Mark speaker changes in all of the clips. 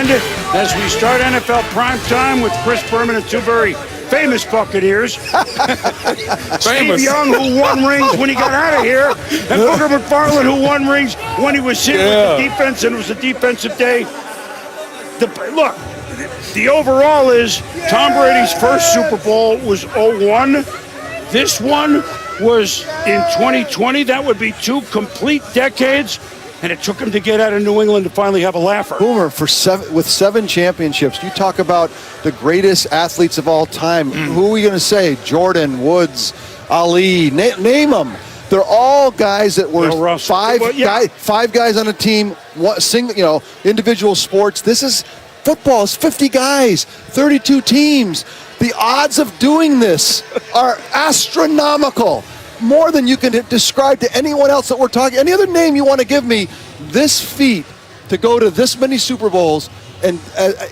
Speaker 1: weekend as we start NFL Primetime with Chris Berman and two very famous Buccaneers. Steve Young, who won rings when he got out of here, and Booger McFarland, who won rings when he was sitting with the defense, and it was a defensive day. Look, the overall is Tom Brady's first Super Bowl was 0-1. This one was in 2020. That would be 2 complete decades. And it took him to get out of New England to finally have a laugher.
Speaker 2: Boomer, with 7 championships, you talk about the greatest athletes of all time. Who are we going to say? Jordan, Woods, Ali, name them. They're all guys that were five guys on a team, individual sports. This is football. It's 50 guys, 32 teams. The odds of doing this are astronomical. More than you can describe to anyone else that we're talking. Any other name you want to give me, this feat to go to this many Super Bowls and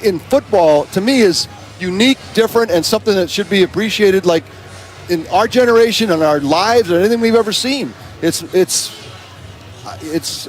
Speaker 2: in football, to me, is unique, different, and something that should be appreciated, like in our generation and our lives or anything we've ever seen. I'm speechless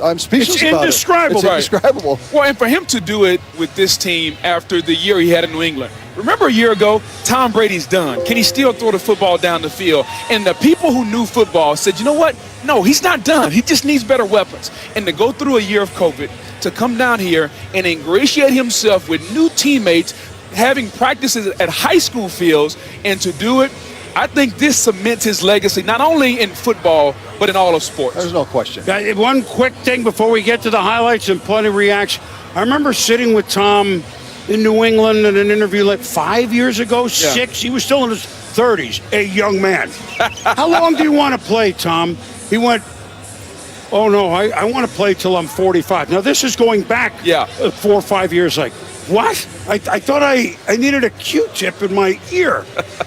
Speaker 2: about it. It's indescribable.
Speaker 3: Well, and for him to do it with this team after the year he had in New England. Remember a year ago, Tom Brady's done. Can he still throw the football down the field? And the people who knew football said, you know what? No, he's not done. He just needs better weapons. And to go through a year of COVID, to come down here and ingratiate himself with new teammates, having practices at high school fields, and to do it, I think this cements his legacy, not only in football, but in all of sports.
Speaker 2: There's no question.
Speaker 1: One quick thing before we get to the highlights and plenty of reaction. I remember sitting with Tom in New England in an interview like 5 years ago, 6. He was still in his 30s, a young man. How long do you want to play, Tom? He went, oh, no, I want to play till I'm 45. Now, this is going back 4 or 5 years. Like, what? I thought I needed a Q-tip in my ear.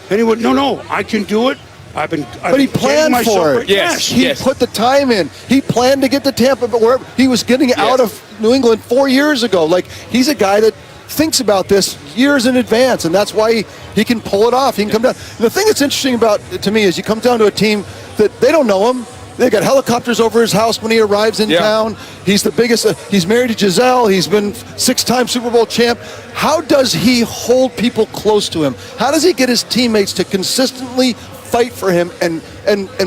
Speaker 1: And he went, no, I can do it.
Speaker 2: But he planned for it. He put the time in. He planned to get to Tampa, but where he was getting out of New England 4 years ago. Like, he's a guy that thinks about this years in advance, and that's why he can pull it off. He can come down. And the thing that's interesting about it to me is you come down to a team that they don't know him. They got helicopters over his house when he arrives in town. He's the biggest. He's married to Giselle. He's been 6-time Super Bowl champ. How does he hold people close to him? How does he get his teammates to consistently fight for him and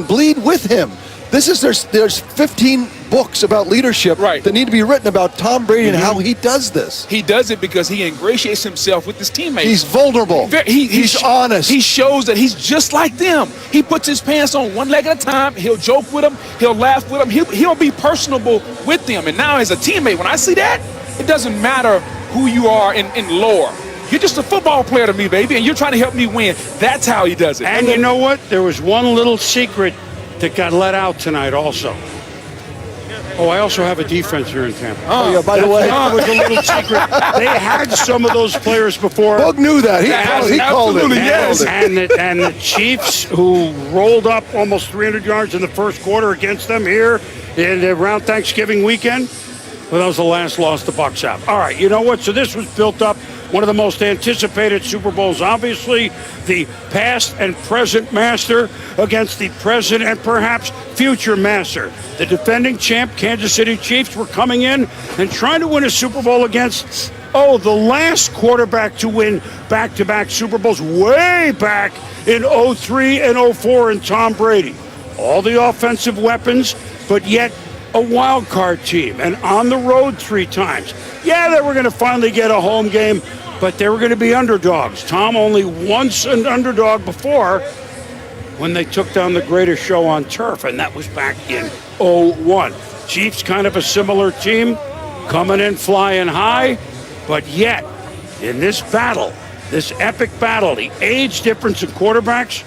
Speaker 2: bleed with him? There's 15 books about leadership that need to be written about Tom Brady and how he does this.
Speaker 3: He does it because he ingratiates himself with his teammates.
Speaker 2: He's vulnerable. He's honest.
Speaker 3: He shows that he's just like them. He puts his pants on one leg at a time. He'll joke with them. He'll laugh with them. He'll be personable with them. And now as a teammate, when I see that, it doesn't matter who you are in lore. You're just a football player to me, baby, and you're trying to help me win. That's how he does it.
Speaker 1: And you know what? There was one little secret that got let out tonight also. Oh, I also have a defense here in Tampa.
Speaker 2: Oh, yeah, by the way.
Speaker 1: That was a little secret. They had some of those players before.
Speaker 2: Bug knew that. He called it.
Speaker 1: Yes. And the Chiefs, who rolled up almost 300 yards in the first quarter against them here around Thanksgiving weekend, well, that was the last loss the Bucs have. All right, you know what? So this was built up. One of the most anticipated Super Bowls, obviously, the past and present master against the present and perhaps future master. The defending champ, Kansas City Chiefs, were coming in and trying to win a Super Bowl against, the last quarterback to win back-to-back Super Bowls way back in 03 and 04 in Tom Brady. All the offensive weapons, but yet a wild card team and on the road 3 times. Yeah, they were going to finally get a home game, but they were going to be underdogs. Tom only once an underdog before when they took down the greatest show on turf, and that was back in 01. Chiefs kind of a similar team, coming in flying high, but yet in this battle, this epic battle, the age difference in quarterbacks,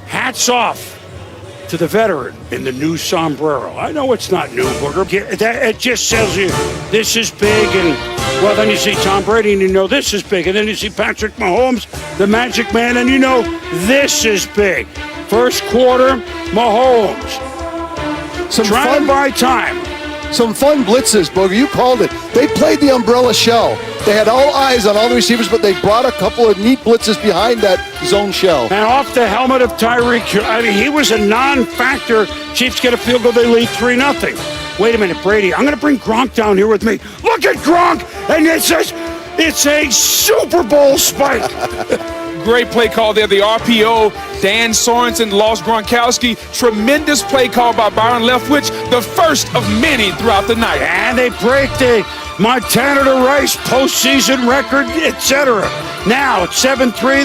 Speaker 1: hats off to the veteran in the new sombrero. I know it's not new, Booger. It just tells you this is big, and well, then you see Tom Brady and you know this is big, and then you see Patrick Mahomes, the Magic Man, and you know this is big. First quarter, Mahomes. Trying to buy time.
Speaker 2: Some fun blitzes, Booger. You called it. They played the umbrella shell. They had all eyes on all the receivers, but they brought a couple of neat blitzes behind that zone shell.
Speaker 1: And off the helmet of Tyreek, I mean, he was a non-factor. Chiefs get a field goal, they lead 3-0. Wait a minute, Brady. I'm going to bring Gronk down here with me. Look at Gronk! And it says, It's a Super Bowl spike.
Speaker 3: Great play call there. The RPO, Dan Sorensen lost Gronkowski. Tremendous play call by Byron Leftwich, the first of many throughout the night.
Speaker 1: And they break the Montana to Rice postseason record, etc. Now it's 7-3.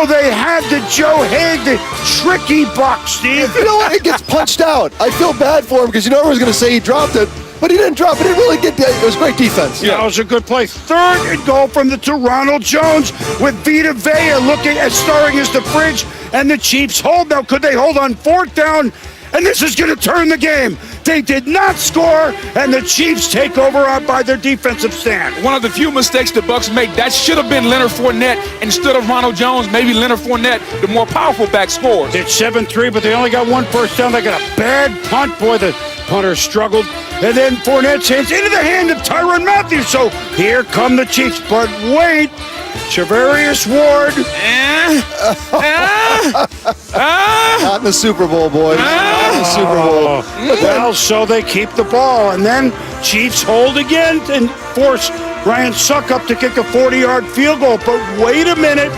Speaker 1: They had the Joe Haig, the tricky buck, Steve.
Speaker 2: You know what? It gets punched out. I feel bad for him because you know everyone's going to say he dropped it, but he didn't drop it. He didn't really get it. It was great defense.
Speaker 1: Yeah, it was a good play. 3rd and goal from the Ronald Jones with Vita Vea looking at starring as the bridge, and the Chiefs hold. Now, could they hold on 4th down? And this is going to turn the game. They did not score, and the Chiefs take over out by their defensive stand.
Speaker 3: One of the few mistakes the Bucs make. That should have been Leonard Fournette instead of Ronald Jones. Maybe Leonard Fournette, the more powerful back, scores.
Speaker 1: It's 7-3, but they only got 1 first down. They got a bad punt. Boy, the punter struggled. And then Fournette's hands into the hand of Tyrann Mathieu. So here come the Chiefs. But wait, Charvarius Ward.
Speaker 2: Not in the Super Bowl, boys. Not in the Super Bowl.
Speaker 1: Well, so they keep the ball. And then Chiefs hold again and force Ryan Suckup to kick a 40-yard field goal. But wait a minute.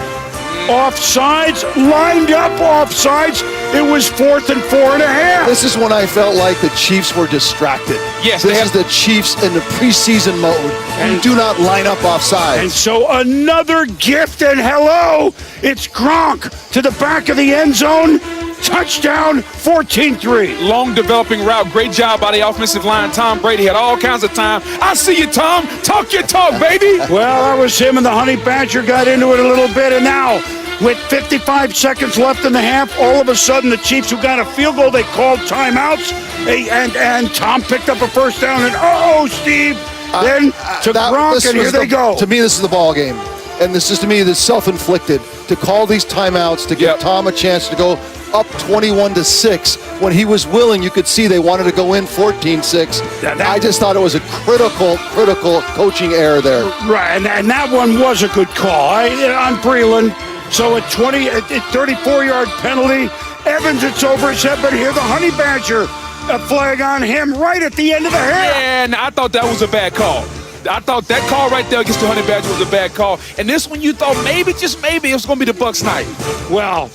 Speaker 1: Offsides, lined up offsides. It was 4th and 4.5.
Speaker 2: This is when I felt like the Chiefs were distracted.
Speaker 3: Yes,
Speaker 2: this is the Chiefs in the preseason mode. And do not line up offsides.
Speaker 1: And so another gift, and hello, it's Gronk to the back of the end zone. Touchdown, 14-3.
Speaker 3: Long developing route. Great job by the offensive line. Tom Brady had all kinds of time. I see you, Tom. Talk your talk, baby.
Speaker 1: Well, that was him, and the Honey Badger got into it a little bit. And now, with 55 seconds left in the half, all of a sudden the Chiefs, who got a field goal, they called timeouts. And Tom picked up a first down. And Steve, then to Gronk, and here they go.
Speaker 2: To me, this is the ball game. And this is, to me, this self-inflicted to call these timeouts to give Tom a chance to go up 21-6 when he was willing. You could see they wanted to go in 14-6. I just thought it was a critical coaching error there.
Speaker 1: Right, and that one was a good call on Breland. So a 34-yard penalty. Evans, it's over his head, but here the Honey Badger, a flag on him right at the end of the half.
Speaker 3: Yeah, and I thought that was a bad call. I thought that call right there against the Honey Badger was a bad call. And this one, you thought maybe, just maybe, it was going to be the Bucs night.
Speaker 1: Well,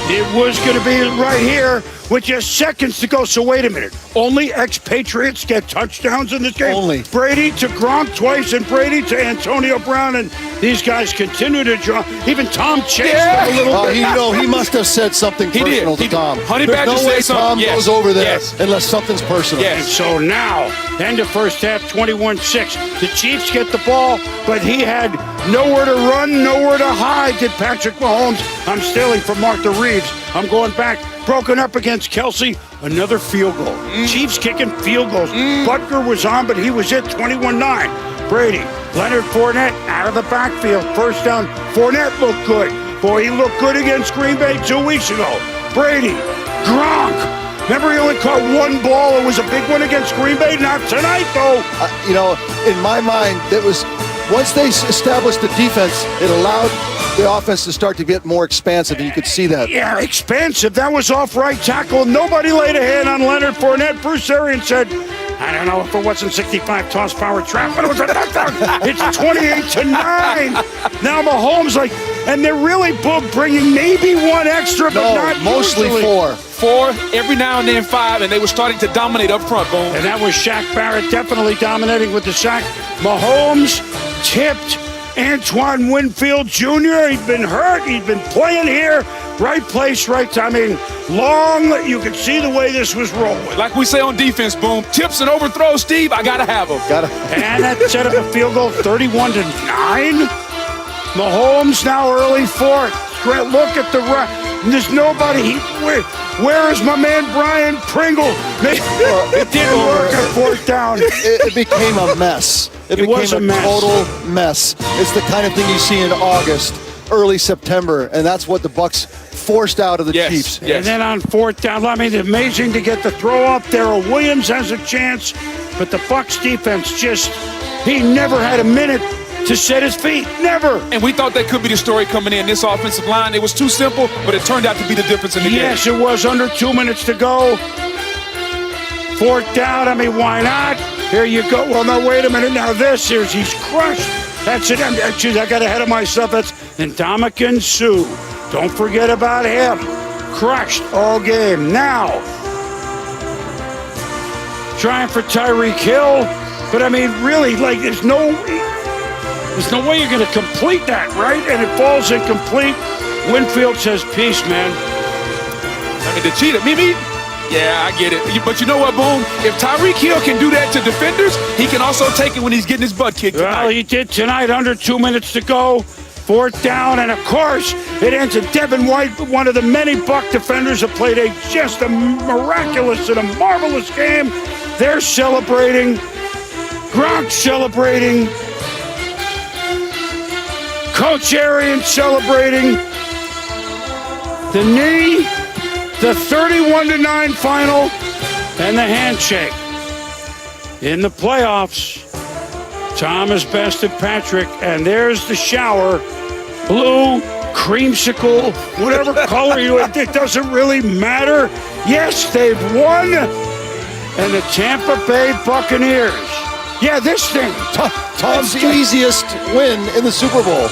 Speaker 1: it was going to be right here with just seconds to go. So wait a minute. Only expatriates get touchdowns in this game?
Speaker 2: Only.
Speaker 1: Brady to Gronk twice, and Brady to Antonio Brown, and these guys continue to draw. Even Tom chased them a little bit.
Speaker 2: He must have said something personal to Tom.
Speaker 3: Honey
Speaker 2: There's
Speaker 3: Badger
Speaker 2: no way
Speaker 3: said something.
Speaker 2: Tom goes over there unless something's personal.
Speaker 1: And so now, end of first half, 21-6. The Chiefs get the ball, but he had nowhere to run, nowhere to hide. Did Patrick Mahomes? I'm stealing from Martha Reeves. I'm going back. Broken up against Kelsey. Another field goal. Chiefs kicking field goals. Butker was on, but he was at 21-9. Brady, Leonard Fournette out of the backfield. First down. Fournette looked good. Boy, he looked good against Green Bay 2 weeks ago. Brady, Gronk. Remember, he only caught one ball. It was a big one against Green Bay. Not tonight, though.
Speaker 2: In my mind, that was once they established the defense, it allowed the offense to start to get more expansive, and you could see that.
Speaker 1: Yeah, expansive. That was off right tackle. Nobody laid a hand on Leonard Fournette. Bruce Arians said, I don't know if it wasn't 65 toss power trap, but it was a touchdown. It's 28-9. Now Mahomes, and they're really bringing maybe one extra, but not
Speaker 2: mostly
Speaker 1: usually.
Speaker 3: Four, every now and then 5, and they were starting to dominate up front, Boom.
Speaker 1: And that was Shaq Barrett definitely dominating with the sack. Mahomes tipped Antoine Winfield Jr. He'd been hurt. He'd been playing here. Right place, right time. Long. You could see the way this was rolling.
Speaker 3: Like we say on defense, Boom. Tips and overthrows, Steve, I got to have them.
Speaker 1: And that set up a field goal, 31-9. Mahomes now early fourth. Great look at the right. There's nobody. Where is my man Brian Pringle? It didn't work on 4th down.
Speaker 2: It became a mess. It became a total mess. It's the kind of thing you see in August, early September, and that's what the Bucs forced out of the Chiefs.
Speaker 1: Yes. And then on 4th down, amazing to get the throw up. Darrell Williams has a chance, but the Bucs defense he never had a minute to set his feet. Never.
Speaker 3: And we thought that could be the story coming in. This offensive line, it was too simple, but it turned out to be the difference in the game.
Speaker 1: Yes, it was. Under 2 minutes to go. 4th down. Why not? Here you go. Well, no, wait a minute. Now he's crushed That's it. I got ahead of myself. That's Ndamukong Suh. Don't forget about him. Crushed all game. Now, trying for Tyreek Hill. But, I mean, really, like, there's no way you're going to complete that, right? And it falls incomplete. Winfield says, peace, man.
Speaker 3: I mean, the cheetah, me? Yeah, I get it. But you know what, Boom? If Tyreek Hill can do that to defenders, he can also take it when he's getting his butt kicked tonight.
Speaker 1: Well, he did tonight. Under 2 minutes to go. Fourth down, and of course, it ends in Devin White, one of the many Buck defenders that played just a miraculous and a marvelous game. They're celebrating. Gronk celebrating. Coach Arian celebrating. The knee, the 31-9 final, and the handshake. In the playoffs, Thomas bested Patrick, and there's the shower. Blue, creamsicle, whatever color it doesn't really matter. Yes, they've won. And the Tampa Bay Buccaneers. Yeah, this thing.
Speaker 2: Tom's easiest win in the Super Bowl.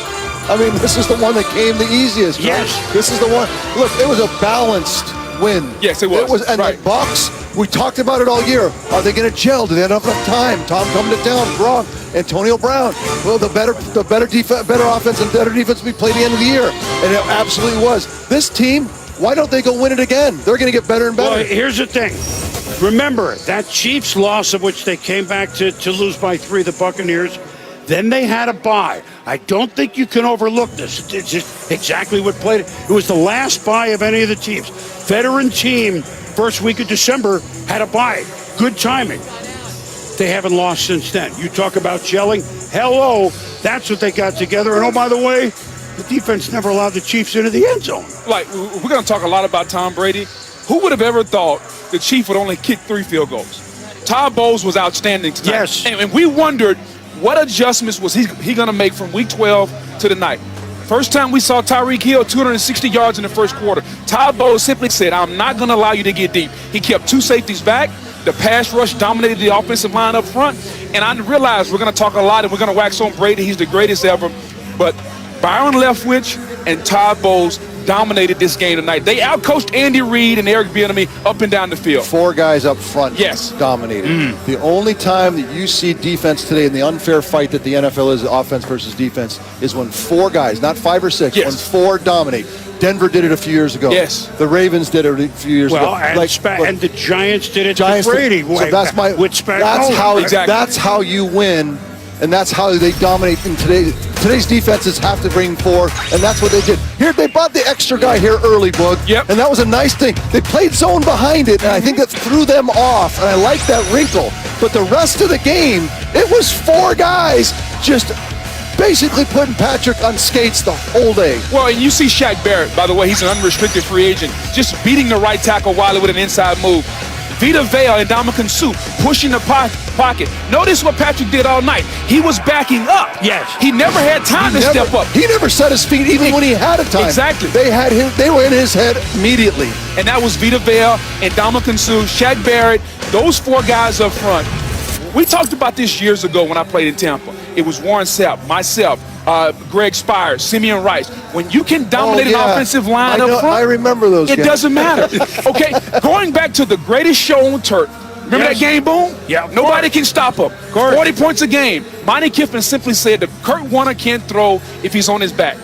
Speaker 2: I mean, this is the one that came the easiest. Right?
Speaker 1: Yes.
Speaker 2: This is the one. Look, it was a balanced win.
Speaker 3: Yes, it was.
Speaker 2: And
Speaker 3: right.
Speaker 2: the Bucs, we talked about it all year. Are they going to gel? Do they have enough time? Tom coming to town, Gronk, Antonio Brown. Well, the better offense and better defense we played the end of the year. And it absolutely was. This team, why don't they go win it again? They're going to get better and better.
Speaker 1: Well, here's the thing. Remember, that Chiefs loss of which they came back to lose by 3, the Buccaneers, then they had a bye. I don't think you can overlook this. It's just exactly what played. It was the last bye of any of the teams. Veteran team, first week of December, had a bye. Good timing. They haven't lost since then. You talk about gelling. Hello, that's what they got together. And oh, by the way, the defense never allowed the Chiefs into the end zone.
Speaker 3: Like, we're going to talk a lot about Tom Brady. Who would have ever thought the Chiefs would only kick 3 field goals? Todd Bowles was outstanding tonight.
Speaker 1: Yes.
Speaker 3: And we wondered, what adjustments was he going to make from week 12 to tonight? First time we saw Tyreek Hill, 260 yards in the first quarter. Todd Bowles simply said, I'm not going to allow you to get deep. He kept 2 safeties back. The pass rush dominated the offensive line up front. And I realized we're going to talk a lot and we're going to wax on Brady. He's the greatest ever. But Byron Leftwich and Todd Bowles dominated this game tonight. They outcoached Andy Reid and Eric Bieniemy up and down the field.
Speaker 2: 4 guys up front dominated. The only time that you see defense today in the unfair fight that the NFL is offense versus defense is when 4 guys, not 5 or 6, when 4 dominate. Denver did it a few years ago.
Speaker 3: Yes.
Speaker 2: The Ravens did it a few years ago.
Speaker 1: And the Giants did it to Brady.
Speaker 2: So that's how you win. And that's how they dominate in today's defenses have to bring 4, and that's what they did. Here, they brought the extra guy here early, Boog.
Speaker 3: Yep.
Speaker 2: And that was a nice thing. They played zone behind it, and I think that threw them off, and I like that wrinkle. But the rest of the game, it was 4 guys just basically putting Patrick on skates the whole day.
Speaker 3: Well, and you see Shaq Barrett, by the way, he's an unrestricted free agent, just beating the right tackle Wiley with an inside move. Vita Vea and Ndamukong Suh pushing the pocket. Notice what Patrick did all night. He was backing up.
Speaker 1: Yes.
Speaker 3: He never had time to step up.
Speaker 2: He never set his feet even when he had a time.
Speaker 3: Exactly.
Speaker 2: They were in his head immediately.
Speaker 3: And that was Vita Vea and Ndamukong Suh, Shaq Barrett, those 4 guys up front. We talked about this years ago when I played in Tampa. It was Warren Sapp, myself, Greg Spires, Simeon Rice. When you can dominate an offensive line up front,
Speaker 2: I remember those
Speaker 3: it
Speaker 2: games.
Speaker 3: doesn't matter. Okay, going back to the greatest show on turf. Remember that game, Boom?
Speaker 1: Yeah.
Speaker 3: Nobody can stop him. 40 points a game. Monty Kiffin simply said that Kurt Warner can't throw if he's on his back.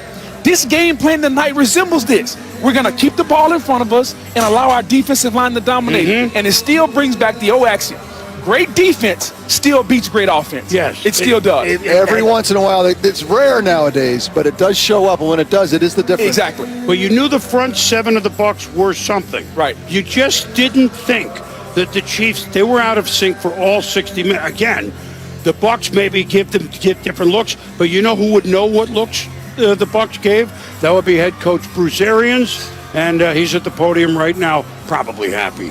Speaker 3: This game plan tonight resembles this. We're going to keep the ball in front of us and allow our defensive line to dominate. And it still brings back the old axiom. Great defense still beats great offense.
Speaker 1: Yes.
Speaker 3: It still does.
Speaker 2: Every once in a while, it's rare nowadays, but it does show up, and when it does, it is the difference.
Speaker 3: Exactly.
Speaker 1: Well, you knew the front 7 of the Bucs were something.
Speaker 3: Right.
Speaker 1: You just didn't think that the Chiefs, they were out of sync for all 60 minutes. Again, the Bucs maybe give different looks, but you know who would know what looks the Bucs gave? That would be head coach Bruce Arians, and he's at the podium right now, probably happy.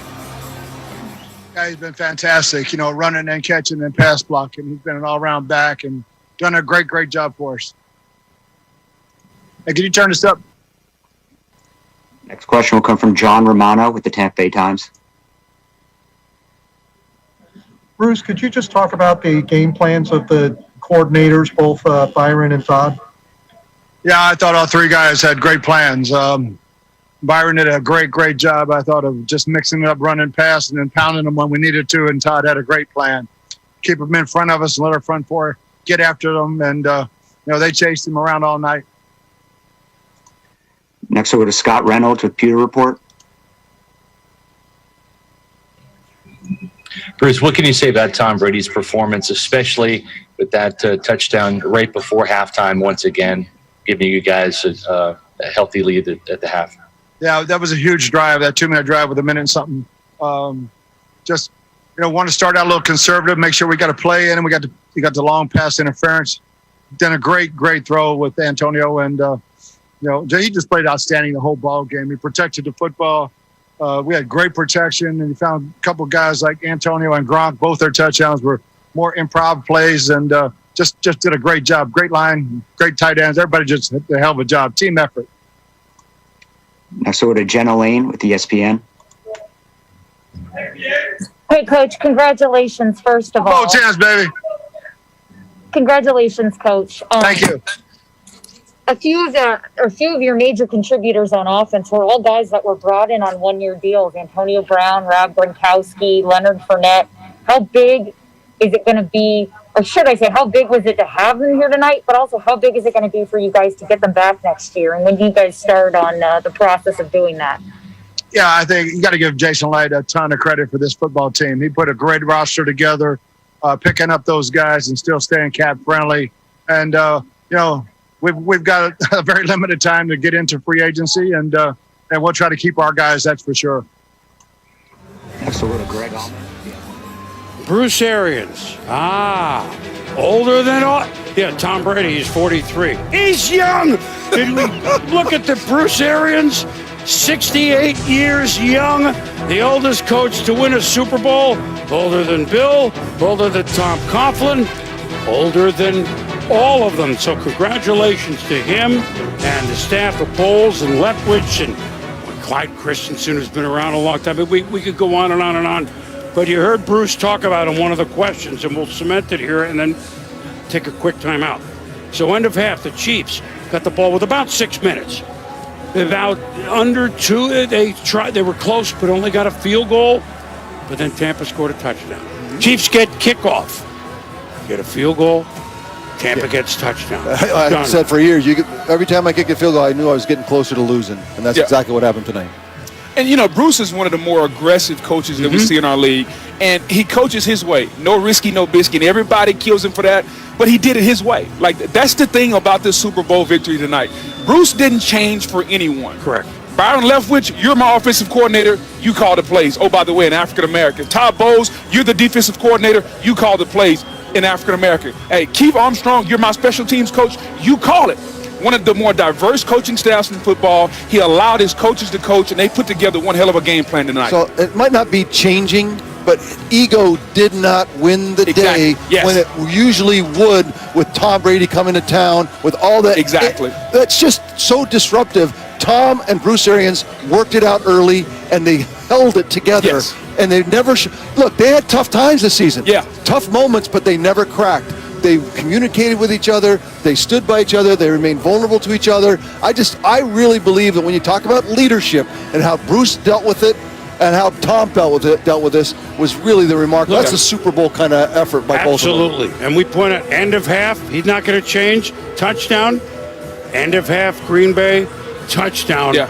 Speaker 4: He's been fantastic, running and catching and pass blocking. He's been an all-around back and done a great job for us. Hey, can you turn this up?
Speaker 5: Next question will come from John Romano with the Tampa Bay Times.
Speaker 6: Bruce, could you just talk about the game plans of the coordinators, both Byron and Todd?
Speaker 4: Yeah, I thought all three guys had great plans. Byron did a great job, I thought, of just mixing it up, running past, and then pounding them when we needed to. And Todd had a great plan. Keep them in front of us and let our front four get after them. And, they chased him around all night.
Speaker 5: Next, we'll go to Scott Reynolds with Pewter Report.
Speaker 7: Bruce, what can you say about Tom Brady's performance, especially with that touchdown right before halftime once again, giving you guys a healthy lead at the half?
Speaker 4: Yeah, that was a huge drive, that 2-minute drive with a minute and something. Want to start out a little conservative, make sure we got a play in, and we got the long pass interference. Done a great throw with Antonio, and he just played outstanding the whole ball game. He protected the football. We had great protection, and he found a couple guys like Antonio and Gronk. Both their touchdowns were more improv plays, and just did a great job. Great line, great tight ends. Everybody just did a hell of a job. Team effort.
Speaker 5: Next, we'll go to Jenna Lane with ESPN.
Speaker 8: Hey, Coach, congratulations, first of all.
Speaker 4: Oh, chance, baby.
Speaker 8: Congratulations, Coach.
Speaker 4: Thank you.
Speaker 8: A few of your major contributors on offense were all guys that were brought in on one-year deals. Antonio Brown, Rob Gronkowski, Leonard Fournette. How big is it going to be, or should I say, how big was it to have them here tonight, but also how big is it going to be for you guys to get them back next year? And when do you guys start on the process of doing that?
Speaker 4: Yeah, I think you got to give Jason Light a ton of credit for this football team. He put a great roster together, picking up those guys and still staying cap friendly. And, we've got a very limited time to get into free agency, and we'll try to keep our guys, that's for sure.
Speaker 5: Next, we'll go to Greg Allman.
Speaker 1: Bruce Arians. Older than all. Yeah, Tom Brady, he's 43. He's young. Did we look at the Bruce Arians? 68 years young, the oldest coach to win a Super Bowl, older than Bill, older than Tom Coughlin, older than all of them. So congratulations to him and the staff of Bowles and Leftwich and Clyde Christensen, who's been around a long time. We could go on and on and on. But you heard Bruce talk about in one of the questions, and we'll cement it here and then take a quick time out. So end of half, the Chiefs got the ball with about 6 minutes. About under 2, they were close, but only got a field goal. But then Tampa scored a touchdown. Chiefs get kickoff, get a field goal. Tampa gets touchdown.
Speaker 2: I said for years, every time I kick a field goal, I knew I was getting closer to losing, and that's exactly what happened tonight.
Speaker 3: And, Bruce is one of the more aggressive coaches that we see in our league, and he coaches his way. No risky, no biscuit. Everybody kills him for that, but he did it his way. Like, that's the thing about this Super Bowl victory tonight. Bruce didn't change for anyone.
Speaker 1: Correct.
Speaker 3: Byron Leftwich, you're my offensive coordinator. You call the plays. Oh, by the way, an African-American. Todd Bowles, you're the defensive coordinator. You call the plays in African-American. Hey, Keith Armstrong, you're my special teams coach. You call it. One of the more diverse coaching staffs in football. He allowed his coaches to coach, and they put together one hell of a game plan tonight.
Speaker 2: So it might not be changing, but ego did not win the day when it usually would with Tom Brady coming to town with all that.
Speaker 3: Exactly.
Speaker 2: That's just so disruptive. Tom and Bruce Arians worked it out early, and they held it together.
Speaker 3: Yes.
Speaker 2: And they never look, they had tough times this season.
Speaker 3: Yeah.
Speaker 2: Tough moments, but they never cracked. They communicated with each other. They stood by each other. They remained vulnerable to each other. I really believe that when you talk about leadership and how Bruce dealt with it and how Tom dealt with this was really the remarkable. That's a Super Bowl kind of effort by both of them.
Speaker 1: Absolutely. And we point at end of half. He's not going to change. Touchdown. End of half. Green Bay. Touchdown.
Speaker 3: Yeah.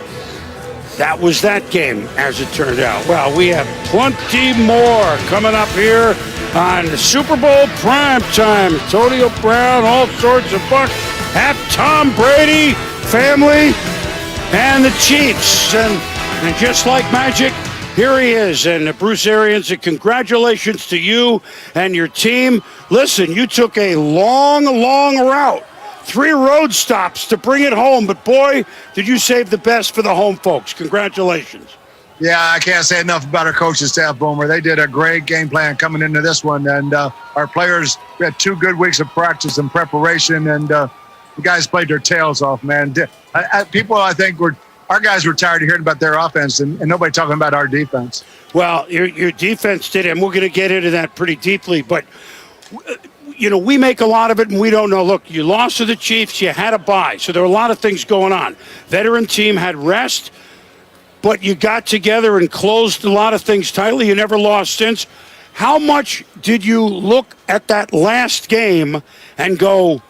Speaker 1: That was that game, as it turned out. Well, we have plenty more coming up here on Super Bowl prime time. Antonio Brown, all sorts of bucks. Have Tom Brady, family, and the Chiefs. And just like magic, here he is. And Bruce Arians, and congratulations to you and your team. Listen, you took a long route. 3 road stops to bring it home, but boy, did you save the best for the home folks. Congratulations.
Speaker 4: Yeah, I can't say enough about our coaching staff, Boomer. They did a great game plan coming into this one, and our players, we had 2 good weeks of practice and preparation, and the guys played their tails off, man. People, I think, our guys were tired of hearing about their offense and nobody talking about our defense.
Speaker 1: Well, your defense did, and we're going to get into that pretty deeply, but we make a lot of it and we don't know. Look, you lost to the Chiefs, you had a bye. So there were a lot of things going on. Veteran team had rest, but you got together and closed a lot of things tightly. You never lost since. How much did you look at that last game and go,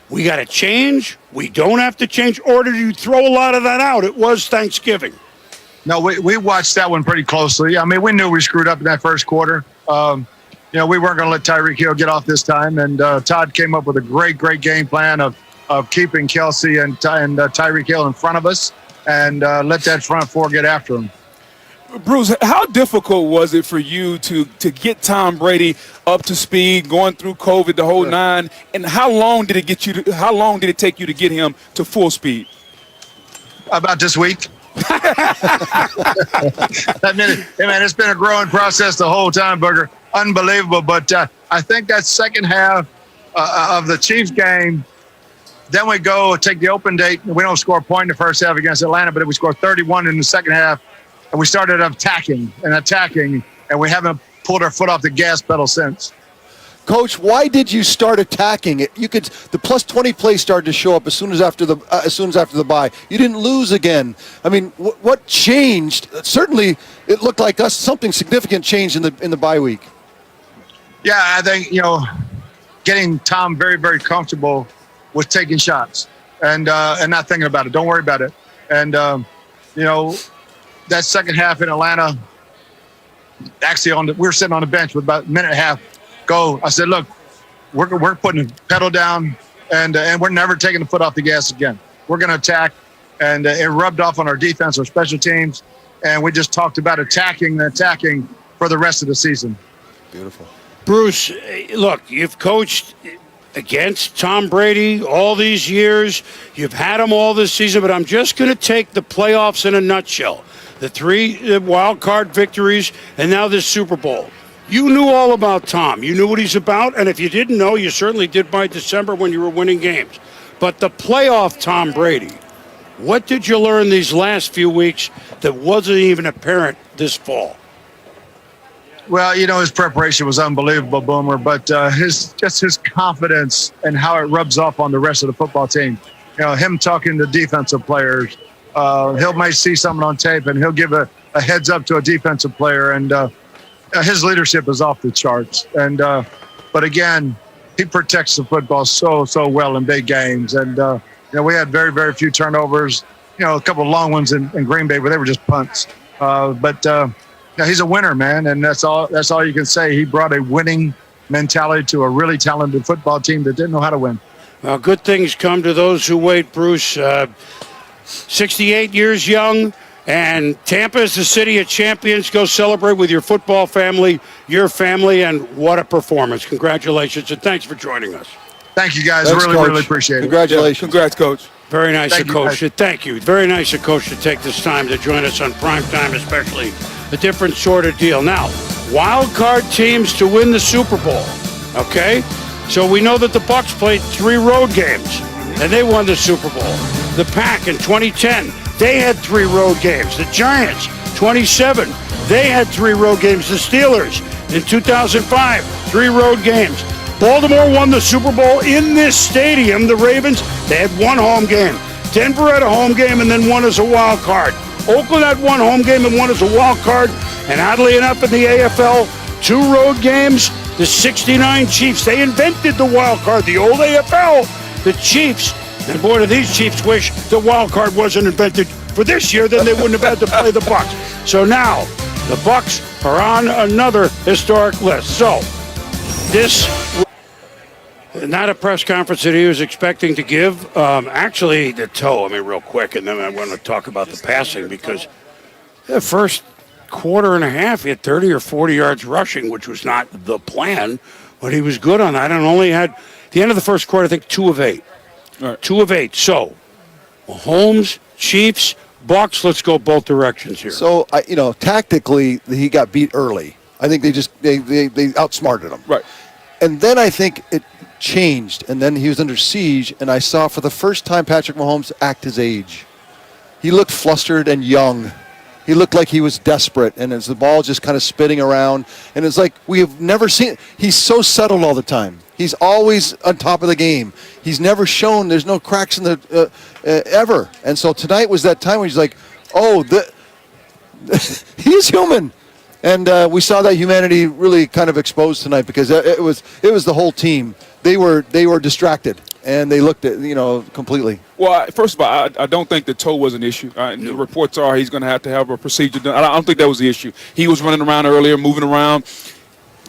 Speaker 1: we got to change, we don't have to change, or did you throw a lot of that out? It was Thanksgiving.
Speaker 4: No, we watched that one pretty closely. I mean, we knew we screwed up in that first quarter. We weren't going to let Tyreek Hill get off this time, and Todd came up with a great game plan of keeping Kelsey and Tyreek Hill in front of us and let that front four get after him.
Speaker 3: Bruce, how difficult was it for you to get Tom Brady up to speed, going through COVID, the whole nine, and how long did it take you to get him to full speed?
Speaker 4: About this week. I mean, it's been a growing process the whole time, Booger. Unbelievable. But I think that second half of the Chiefs game, then we go take the open date. We don't score a point in the first half against Atlanta, but we scored 31 in the second half. And we started attacking, and we haven't pulled our foot off the gas pedal since.
Speaker 2: Coach, why did you start attacking it? The plus 20 play started to show up as soon as after the bye. You didn't lose again. I mean, what changed? Certainly, it looked like something significant changed in the bye week.
Speaker 4: Yeah, I think getting Tom very, very comfortable with taking shots and not thinking about it. Don't worry about it. And that second half in Atlanta, actually we were sitting on the bench with about a minute and a half go. I said, look, we're putting the pedal down and we're never taking the foot off the gas again. We're going to attack, and it rubbed off on our defense, our special teams, and we just talked about attacking for the rest of the season.
Speaker 2: Beautiful.
Speaker 1: Bruce, look, you've coached against Tom Brady all these years. You've had him all this season, but I'm just going to take the playoffs in a nutshell. The 3 wild card victories, and now this Super Bowl. You knew all about Tom. You knew what he's about, and if you didn't know, you certainly did by December when you were winning games. But the playoff Tom Brady, what did you learn these last few weeks that wasn't even apparent this fall?
Speaker 4: Well, his preparation was unbelievable, Boomer, but his confidence and how it rubs off on the rest of the football team. Him talking to defensive players. He'll might see something on tape, and he'll give a heads up to a defensive player, and his leadership is off the charts. And but again, he protects the football so well in big games. And we had very, very few turnovers. A couple of long ones in Green Bay, but they were just punts. But he's a winner, man, and that's all you can say. He brought a winning mentality to a really talented football team that didn't know how to win.
Speaker 1: Well, good things come to those who wait, Bruce. 68 years young, and Tampa is the city of champions. Go celebrate with your football family, your family, and what a performance. Congratulations, and thanks for joining us.
Speaker 4: Thank you, guys.
Speaker 2: Thanks,
Speaker 4: Really appreciate it.
Speaker 2: Congratulations.
Speaker 3: Yeah, congrats, Coach.
Speaker 1: Very nice
Speaker 4: Thank
Speaker 1: of Coach. Thank you. Very nice of Coach to take this time to join us on PrimeTime, especially a different sort of deal. Now, wild card teams to win the Super Bowl, okay? So we know that the Bucs played 3 road games, and they won the Super Bowl. The Pack in 2010, they had 3 road games. The Giants, 27, they had 3 road games. The Steelers in 2005, 3 road games. Baltimore won the Super Bowl in this stadium. The Ravens, they had 1 home game. Denver had a home game and then 1 as a wild card. Oakland had 1 home game and 1 as a wild card. And oddly enough, in the AFL, 2 road games. The 69 Chiefs, they invented the wild card. The old AFL, the Chiefs. And boy, do these Chiefs wish the wild card wasn't invented for this year, then they wouldn't have had to play the Bucs. So now, the Bucs are on another historic list. So, this not a press conference that he was expecting to give. Actually, the toe, real quick, and then I want to talk about the passing, because the first quarter and a half, he had 30 or 40 yards rushing, which was not the plan, but he was good on that, and only had, at the end of the first quarter, I think 2 of 8. All right. 2 of 8. So, Mahomes, Chiefs, Bucs, let's go both directions here.
Speaker 2: So, tactically, he got beat early. I think they outsmarted him.
Speaker 3: Right.
Speaker 2: And then I think it changed, and then he was under siege, and I saw for the first time Patrick Mahomes act his age. He looked flustered and young. He looked like he was desperate, and as the ball just kind of spitting around, and it's like we have never seen. He's so settled all the time. He's always on top of the game. He's never shown. There's no cracks in the ever. And so tonight was that time when he's like, oh, he's human. And we saw that humanity really kind of exposed tonight because it was the whole team. They were distracted and they looked at completely.
Speaker 3: Well, first of all, I don't think the toe was an issue. The reports are he's going to have a procedure done. I don't think that was the issue. He was running around earlier, moving around.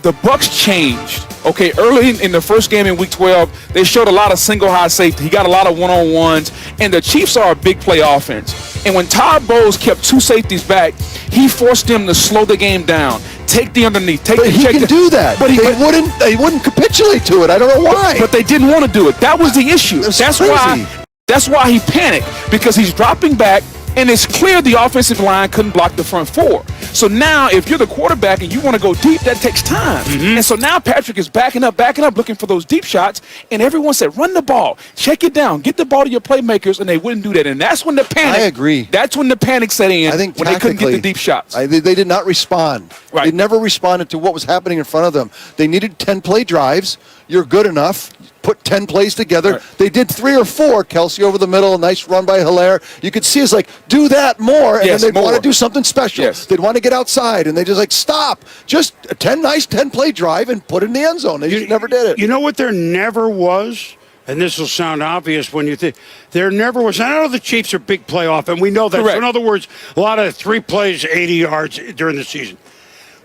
Speaker 3: The Bucs changed. Okay, early in the first game in Week 12, they showed a lot of single high safety. He got a lot of one-on-ones, and the Chiefs are a big play offense. And when Todd Bowles kept two safeties back, he forced them to slow the game down, take the underneath,
Speaker 2: But he can do that. But they wouldn't capitulate to it. I don't know why.
Speaker 3: But they didn't want to do it. That was the issue. That's why he panicked, because he's dropping back, and it's clear the offensive line couldn't block the front four. So now if you're the quarterback and you want to go deep, that takes time. And so now Patrick is backing up, looking for those deep shots, and everyone said, run the ball, check it down, get the ball to your playmakers, and they wouldn't do that. And that's when the panic.
Speaker 2: I agree.
Speaker 3: That's when the panic set in.
Speaker 2: I think
Speaker 3: when they couldn't get the deep shots.
Speaker 2: They did not respond.
Speaker 3: Right.
Speaker 2: They never responded to what was happening in front of them. They needed 10-play drives. You're good enough. Put 10 plays together.
Speaker 3: Right.
Speaker 2: They did 3 or 4. Kelsey over the middle, a nice run by Hilaire. You could see it's like, do that more, and then they'd want to do something special.
Speaker 3: Yes.
Speaker 2: They'd want to get outside, and they just like, stop. Just a 10-play drive and put it in the end zone. They just never did it.
Speaker 1: You know what there never was? And this will sound obvious when you think there never was. I know the Chiefs are big playoff, and we know that.
Speaker 3: Correct.
Speaker 1: So in other words, a lot of 3 plays, 80 yards during the season.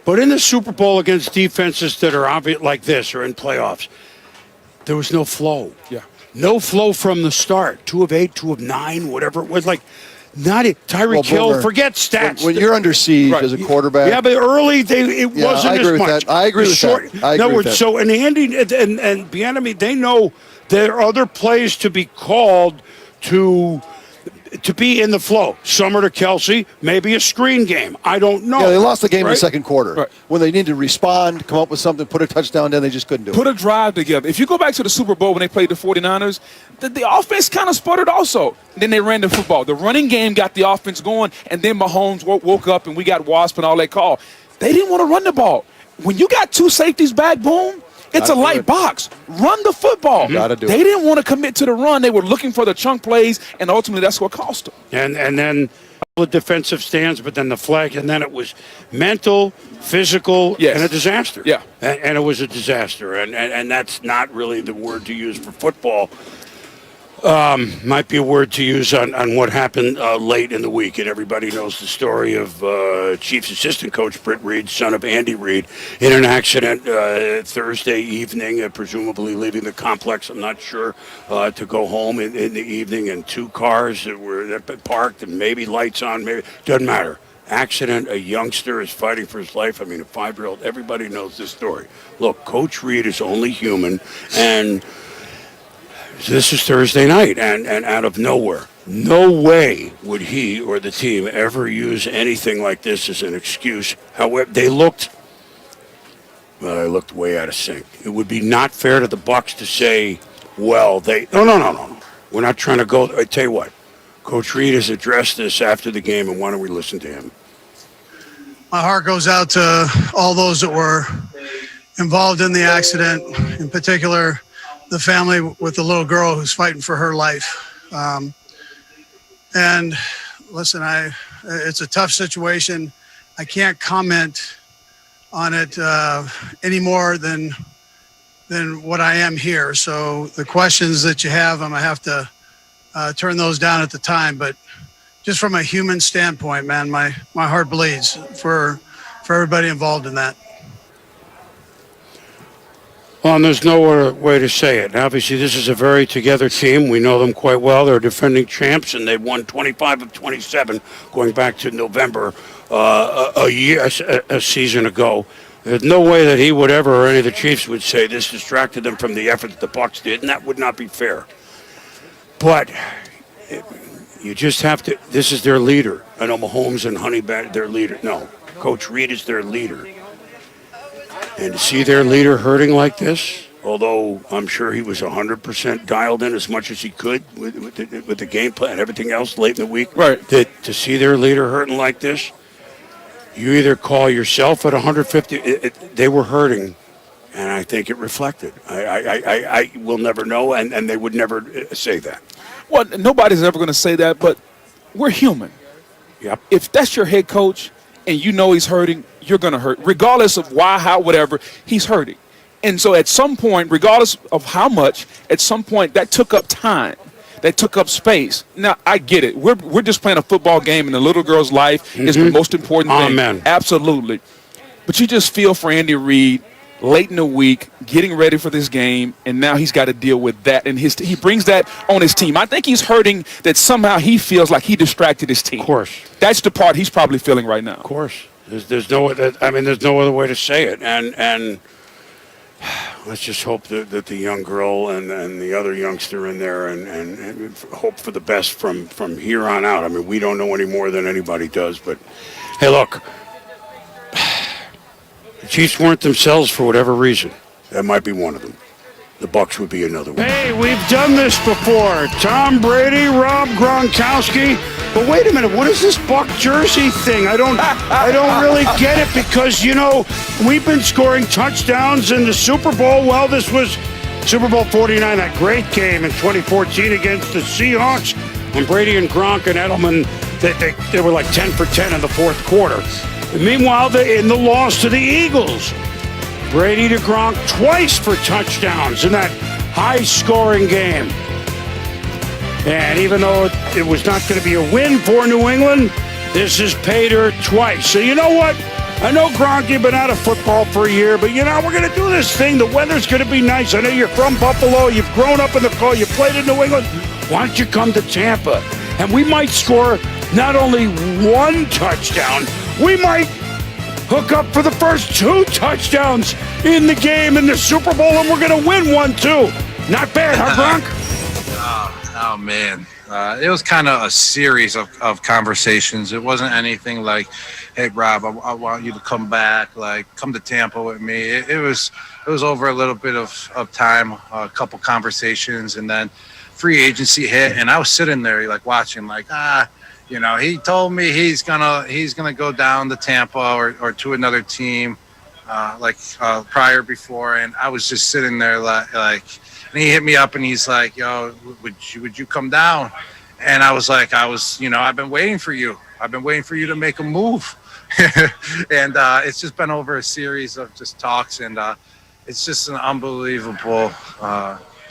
Speaker 1: But in the Super Bowl against defenses that are obvious like this or in playoffs, there was no flow.
Speaker 3: Yeah.
Speaker 1: No flow from the start. 2 of 8, 2 of 9, whatever it was. Like, not it. Tyreek Hill,
Speaker 2: Boomer,
Speaker 1: forget stats.
Speaker 2: When you're under siege as a quarterback.
Speaker 1: Yeah, but early it wasn't
Speaker 2: I agree
Speaker 1: as
Speaker 2: with
Speaker 1: much.
Speaker 2: that. I agree with that. I
Speaker 1: In other
Speaker 2: agree with
Speaker 1: words,
Speaker 2: that.
Speaker 1: so and Andy and Bieniemy, they know there are other plays to be called to be in the flow. Summer to Kelsey, maybe a screen game. I don't know.
Speaker 2: Yeah, they lost the game in the
Speaker 1: Right?
Speaker 2: second quarter.
Speaker 3: Right.
Speaker 2: When they needed to respond, come up with something, put a touchdown down, they just couldn't do it.
Speaker 3: Put a drive together. If you go back to the Super Bowl when they played the 49ers, the offense kind of sputtered also. Then they ran the football. The running game got the offense going, and then Mahomes woke up and we got Wasp and all that call. They didn't want to run the ball. When you got 2 safeties back, boom, it's a light box. Run the football.
Speaker 2: Gotta do
Speaker 3: They
Speaker 2: it.
Speaker 3: didn't want to commit to the run. They were looking for the chunk plays, and ultimately that's what cost them.
Speaker 1: And then the defensive stands, but then the flag, and then it was mental, physical,
Speaker 3: Yes.
Speaker 1: and a disaster.
Speaker 3: Yeah.
Speaker 1: And it was a disaster. And that's not really the word to use for football. Might be a word to use on what happened late in the week. And everybody knows the story of Chiefs assistant coach Britt Reed, son of Andy Reid, in an accident Thursday evening, presumably leaving the complex, I'm not sure, to go home in the evening, and 2 cars that were parked and maybe lights on, maybe doesn't matter. Accident, a youngster is fighting for his life. I mean, a 5-year-old, everybody knows this story. Look, Coach Reed is only human, and this is Thursday night, and out of nowhere, no way would he or the team ever use anything like this as an excuse. However, they looked way out of sync. It would be not fair to the Bucs to say, well, no. We're not trying to go. I tell you what, Coach Reed has addressed this after the game, and why don't we listen to him?
Speaker 9: My heart goes out to all those that were involved in the accident, in particular the family with the little girl who's fighting for her life. And listen, it's a tough situation. I can't comment on it any more than what I am here. So the questions that you have, I'm gonna have to turn those down at the time. But just from a human standpoint, man, my heart bleeds for everybody involved in that.
Speaker 1: Well, and there's no other way to say it. Obviously, this is a very together team. We know them quite well. They're defending champs, and they've won 25 of 27 going back to November a season ago. There's no way that he would ever, or any of the Chiefs would say this distracted them from the effort that the Bucs did, and that would not be fair. But you just have to. This is their leader. I know Mahomes and Honey Badger, their leader. No, Coach Reed is their leader. And to see their leader hurting like this, although I'm sure he was 100% dialed in as much as he could with the game plan and everything else late in the week,
Speaker 3: Right.
Speaker 1: to see their leader hurting like this, you either call yourself at 150. They were hurting, And I think it reflected. I will never know, and they would never say that.
Speaker 3: Well, nobody's ever going to say that, but we're human.
Speaker 1: Yep.
Speaker 3: If that's your head coach and you know he's hurting, you're going to hurt. Regardless of why, how, whatever, he's hurting. And so at some point, regardless of how much, at some point that took up time. That took up space. Now, I get it. We're just playing a football game, and the little girl's life is the most important thing.
Speaker 1: Amen.
Speaker 3: Absolutely. But you just feel for Andy Reid late in the week, getting ready for this game, and now he's got to deal with that. And he brings that on his team. I think he's hurting that somehow he feels like he distracted his team.
Speaker 1: Of course.
Speaker 3: That's the part he's probably feeling right now.
Speaker 1: Of course. There's no other way to say it. And let's just hope that the young girl and the other youngster in there and hope for the best from here on out. I mean, we don't know any more than anybody does. But, hey, look, the Chiefs weren't themselves for whatever reason. That might be one of them. The Bucs would be another one. Hey, we've done this before. Tom Brady, Rob Gronkowski. But wait a minute, what is this Buck jersey thing? I don't really get it because, we've been scoring touchdowns in the Super Bowl. Well, this was Super Bowl 49, that great game in 2014 against the Seahawks when Brady and Gronk and Edelman, they were like 10 for 10 in the fourth quarter. And meanwhile, in the loss to the Eagles, Brady to Gronk twice for touchdowns in that high-scoring game. And even though it was not going to be a win for New England, this has paid her twice. So you know what? I know, Gronk, you've been out of football for a year, but, we're going to do this thing. The weather's going to be nice. I know you're from Buffalo. You've grown up in the cold. You played in New England. Why don't you come to Tampa? And we might score not only one touchdown, we might hook up for the first 2 touchdowns in the game in the Super Bowl, and we're going to win one, too. Not bad, huh, Gronk?
Speaker 10: Oh man. It was kind of a series of conversations. It wasn't anything like, hey, Rob, I want you to come back, like come to Tampa with me. It was over a little bit of time, a couple conversations, and then free agency hit, and I was sitting there like watching, like, he told me he's gonna go down to Tampa or to another team, prior before, and I was just sitting there like. And he hit me up and he's like, yo, would you come down? And I was like, I've been waiting for you. I've been waiting for you to make a move. And it's just been over a series of just talks, and it's just an unbelievable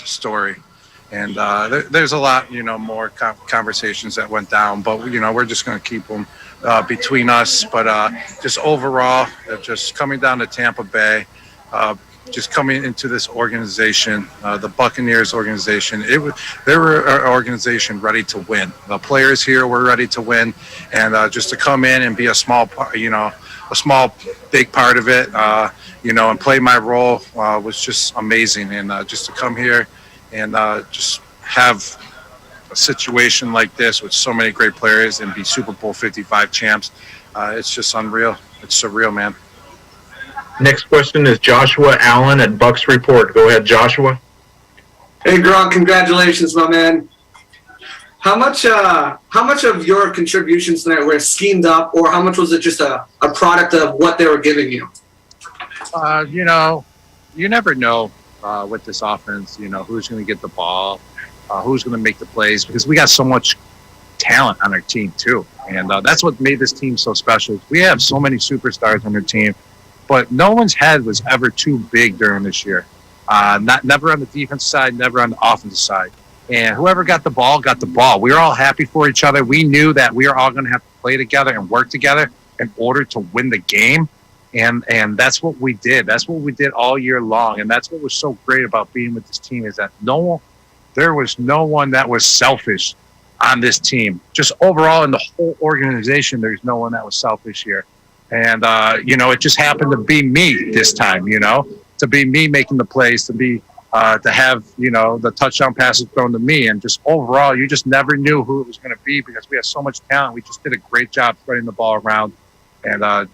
Speaker 10: story. And there's a lot, more conversations that went down, but, we're just going to keep them between us. But just overall, just coming down to Tampa Bay, just coming into this organization, the Buccaneers organization, they were an organization ready to win. The players here were ready to win, and just to come in and be a small part, big part of it, and play my role was just amazing. And just to come here and just have a situation like this with so many great players and be Super Bowl 55 champs, it's just unreal. It's surreal, man.
Speaker 11: Next question is Joshua Allen at Bucks Report. Go ahead, Joshua.
Speaker 12: Hey, Gronk, congratulations, my man. How much of your contributions tonight were schemed up, or how much was it just a product of what they were giving you?
Speaker 10: You never know with this offense, who's going to get the ball, who's going to make the plays, because we got so much talent on our team too. And that's what made this team so special. We have so many superstars on our team, but no one's head was ever too big during this year. Never on the defense side, never on the offensive side. And whoever got the ball, got the ball. We were all happy for each other. We knew that we were all going to have to play together and work together in order to win the game. And that's what we did. That's what we did all year long. And that's what was so great about being with this team, is that there was no one that was selfish on this team. Just overall in the whole organization, there's no one that was selfish here. And, it just happened to be me this time, to be me making the plays, to have, the touchdown passes thrown to me. And just overall, you just never knew who it was going to be, because we have so much talent. We just did a great job spreading the ball around and,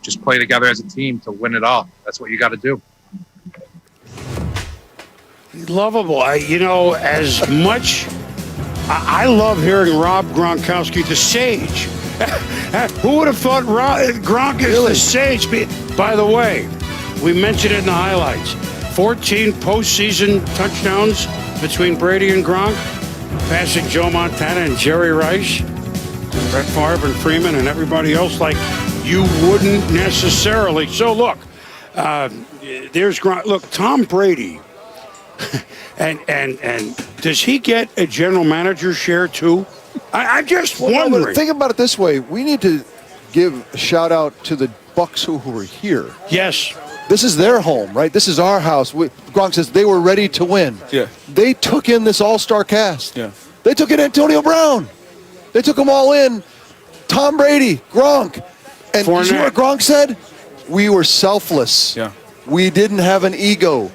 Speaker 10: just play together as a team to win it all. That's what you got to do.
Speaker 1: Lovable. As much I love hearing Rob Gronkowski, the sage. Who would have thought Gronk is the sage? By the way, We mentioned it in the highlights. 14 postseason touchdowns between Brady and Gronk, passing Joe Montana and Jerry Rice, Brett Favre and Freeman and everybody else like you wouldn't necessarily. So look, there's Gronk. Look, Tom Brady, and does he get a general manager share too? I'm just wondering.
Speaker 2: Think about it this way: we need to give a shout out to the Bucks who were here.
Speaker 1: Yes.
Speaker 2: This is their home, right? This is our house. Gronk says they were ready to win.
Speaker 3: Yeah.
Speaker 2: They took in this all-star cast.
Speaker 3: Yeah.
Speaker 2: They took in Antonio Brown. They took them all in. Tom Brady, Gronk. And you know what Gronk said? We were selfless.
Speaker 3: Yeah.
Speaker 2: We didn't have an ego.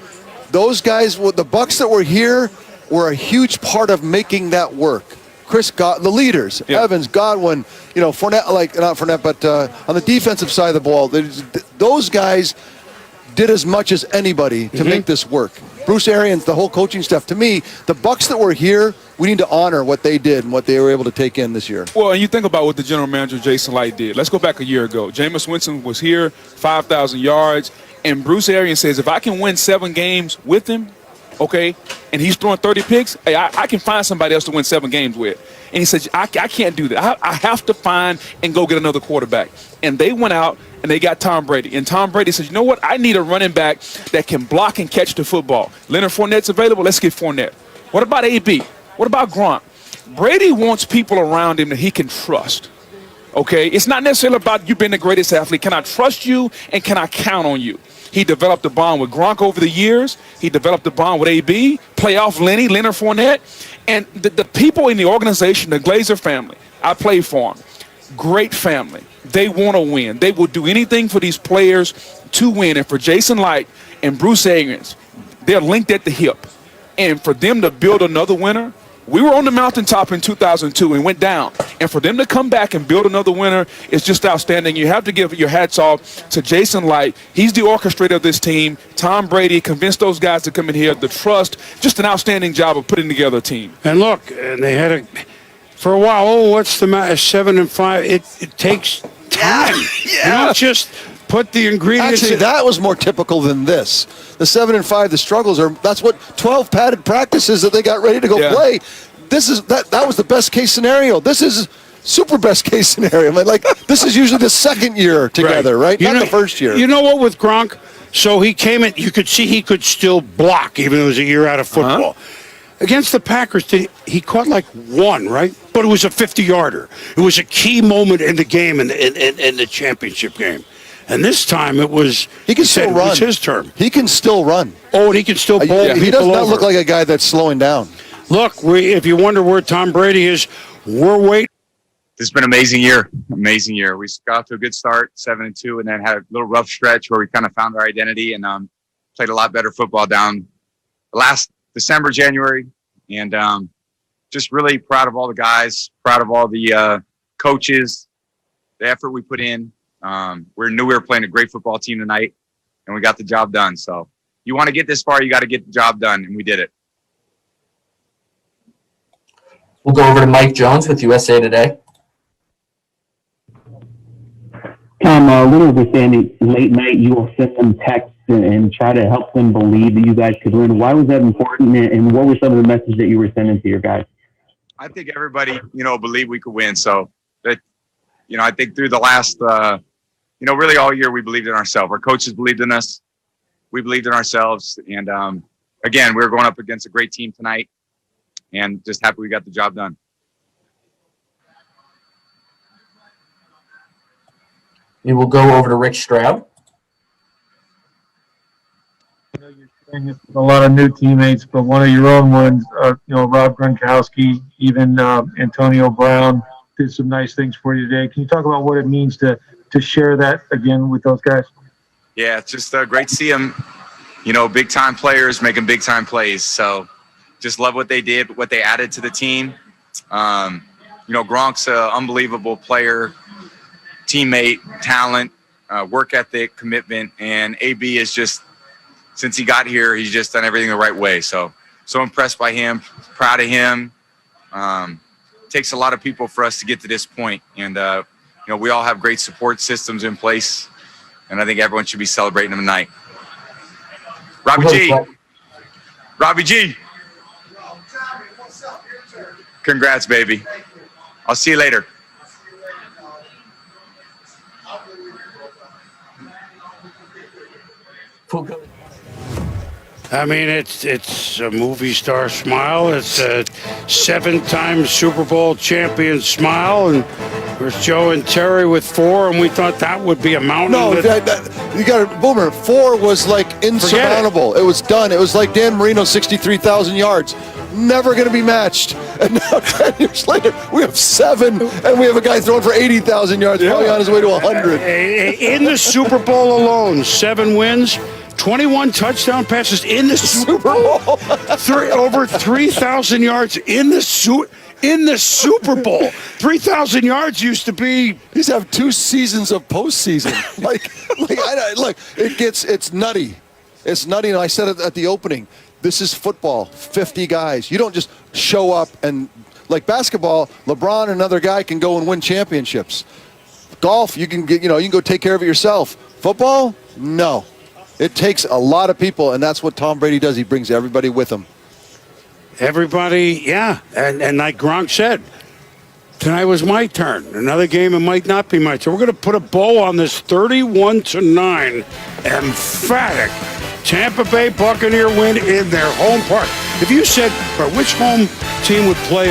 Speaker 2: Those guys, the Bucks that were here, were a huge part of making that work. The leaders,
Speaker 3: yeah.
Speaker 2: Evans, Godwin, Fournette, not Fournette, but on the defensive side of the ball, those guys did as much as anybody to make this work. Bruce Arians, the whole coaching staff. To me, the Bucks that were here, we need to honor what they did and what they were able to take in this year.
Speaker 3: Well, and you think about what the general manager, Jason Light, did. Let's go back a year ago. Jameis Winston was here, 5,000 yards, and Bruce Arians says, if I can win 7 games with him, okay, and he's throwing 30 picks, hey, I can find somebody else to win 7 games with. And he said, I can't do that. I have to find and go get another quarterback. And they went out and they got Tom Brady. And Tom Brady says, you know what? I need a running back that can block and catch the football. Leonard Fournette's available. Let's get Fournette. What about AB? What about Gronk? Brady wants people around him that he can trust. Okay? It's not necessarily about you being the greatest athlete. Can I trust you and can I count on you? He developed a bond with Gronk over the years. He developed a bond with AB, playoff Leonard Fournette. And the people in the organization, the Glazer family, I play for them. Great family. They want to win. They will do anything for these players to win. And for Jason Light and Bruce Arians, they're linked at the hip. And for them to build another winner, we were on the mountaintop in 2002 and went down. And for them to come back and build another winner is just outstanding. You have to give your hats off to Jason Light. He's the orchestrator of this team. Tom Brady convinced those guys to come in here. The trust, just an outstanding job of putting together a team.
Speaker 1: And look, and they had for a while, what's the matter? 7-5. It takes time. You don't just put the ingredients.
Speaker 2: Actually, that was more typical than this. The 7-5, the struggles that's what 12 padded practices that they got ready to go play. This is that was the best case scenario. This is super best case scenario. This is usually the second year together, right? Not the first year.
Speaker 1: You know what with Gronk? So he came in, you could see he could still block even though it was a year out of football. Against the Packers, he caught like one, right? But it was a 50-yarder. It was a key moment in the game, in the championship game. And this time it was
Speaker 2: he can still run.
Speaker 1: It was his turn.
Speaker 2: He can still run.
Speaker 1: Oh, and he can still bowl.
Speaker 2: He does not look like a guy that's slowing down.
Speaker 1: Look, if you wonder where Tom Brady is, we're waiting.
Speaker 13: It's been an amazing year. Amazing year. We got off to a good start, 7-2, and then had a little rough stretch where we kind of found our identity and played a lot better football down last December, January. And just really proud of all the guys, proud of all the coaches, the effort we put in. We knew we were playing a great football team tonight, and we got the job done. So you want to get this far, you got to get the job done, and we did it.
Speaker 14: We'll go over to Mike Jones with USA Today.
Speaker 15: Tom, when it was saying late night, you will send them texts and try to help them believe that you guys could win. Why was that important, and what were some of the messages that you were sending to your guys?
Speaker 13: I think everybody, believed we could win. So that, I think through the last, really all year we believed in ourselves. Our coaches believed in us. We believed in ourselves. And again, we were going up against a great team tonight, and just happy we got the job done.
Speaker 14: We will go over to Rick Stroud.
Speaker 6: A lot of new teammates, but one of your own ones, Rob Gronkowski, even Antonio Brown did some nice things for you today. Can you talk about what it means to share that again with those guys?
Speaker 13: Yeah, it's just great to see them, big time players making big time plays. So just love what they did, what they added to the team. Gronk's an unbelievable player, teammate, talent, work ethic, commitment, and AB is just, since he got here, he's just done everything the right way. So impressed by him, proud of him. Takes a lot of people for us to get to this point. And, we all have great support systems in place. And I think everyone should be celebrating them tonight. Robbie G. Robbie G. Congrats, baby. I'll see you later.
Speaker 1: I mean, it's a movie star smile. It's a 7-time Super Bowl champion smile, and there's Joe and Terry with 4, and we thought that would be a mountain.
Speaker 2: No, you got to, Boomer. 4 was like insurmountable. It was done. It was like Dan Marino, 63,000 yards. Never going to be matched. And now 10 years later, we have 7, and we have a guy throwing for 80,000 yards, probably on his way to 100.
Speaker 1: In the Super Bowl alone, 7 wins. 21 touchdown passes in the Super Bowl. Over 3,000 yards in the Super Bowl. 3,000 yards used to be.
Speaker 2: These have 2 seasons of postseason. It's nutty. It's nutty. And I said it at the opening. This is football. 50 guys. You don't just show up and like basketball. LeBron and another guy can go and win championships. Golf, you can get. You can go take care of it yourself. Football, no. It takes a lot of people, and that's what Tom Brady does. He brings everybody with him.
Speaker 1: Everybody, yeah. And like Gronk said, tonight was my turn. Another game, it might not be my turn. We're going to put a bow on this 31-9 emphatic Tampa Bay Buccaneer win in their home park. If you said, which home team would play